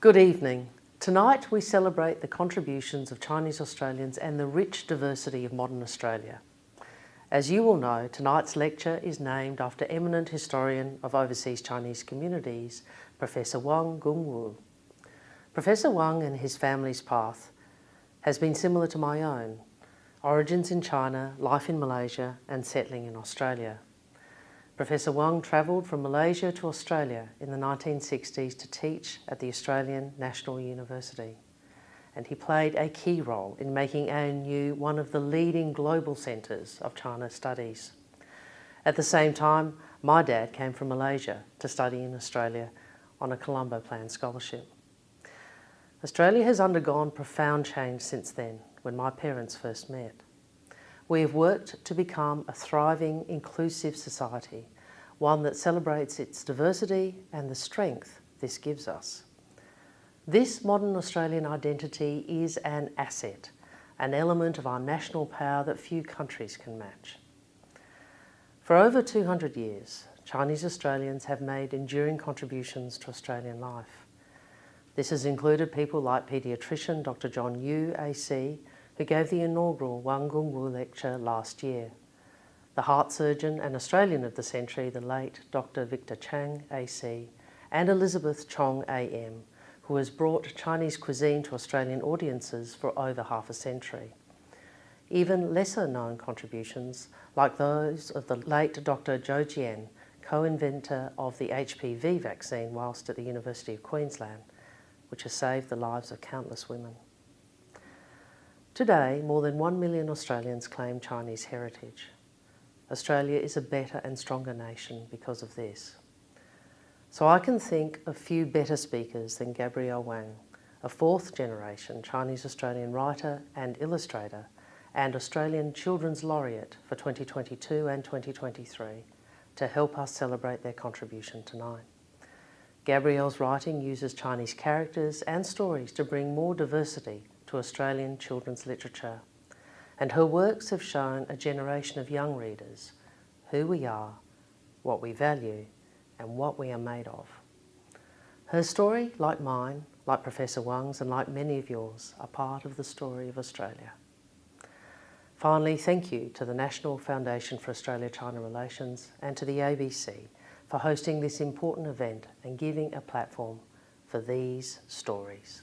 Good evening. Tonight we celebrate the contributions of Chinese Australians and the rich diversity of modern Australia. As you will know, tonight's lecture is named after eminent historian of overseas Chinese communities, Professor Wang Gungwu. Professor Wang and his family's path has been similar to my own: origins in China, life in Malaysia and settling in Australia. Professor Wang travelled from Malaysia to Australia in the 1960s to teach at the Australian National University, and he played a key role in making ANU one of the leading global centres of China studies. At the same time, my dad came from Malaysia to study in Australia on a Colombo Plan scholarship. Australia has undergone profound change since then, when my parents first met. We have worked to become a thriving, inclusive society, one that celebrates its diversity and the strength this gives us. This modern Australian identity is an asset, an element of our national power that few countries can match. For over 200 years, Chinese Australians have made enduring contributions to Australian life. This has included people like paediatrician Dr. John Yu, AC, who gave the inaugural Wang Gungwu lecture last year. The heart surgeon and Australian of the century, the late Dr. Victor Chang, AC, and Elizabeth Chong, AM, who has brought Chinese cuisine to Australian audiences for over half a century. Even lesser known contributions, like those of the late Dr. Zhou Jian, co-inventor of the HPV vaccine whilst at the University of Queensland, which has saved the lives of countless women. Today, more than 1 million Australians claim Chinese heritage. Australia is a better and stronger nation because of this. So I can think of few better speakers than Gabrielle Wang, a fourth-generation Chinese Australian writer and illustrator and Australian Children's Laureate for 2022 and 2023, to help us celebrate their contribution tonight. Gabrielle's writing uses Chinese characters and stories to bring more diversity to Australian children's literature, and her works have shown a generation of young readers who we are, what we value, and what we are made of. Her story, like mine, like Professor Wang's and like many of yours, are part of the story of Australia. Finally, thank you to the National Foundation for Australia-China Relations and to the ABC for hosting this important event and giving a platform for these stories.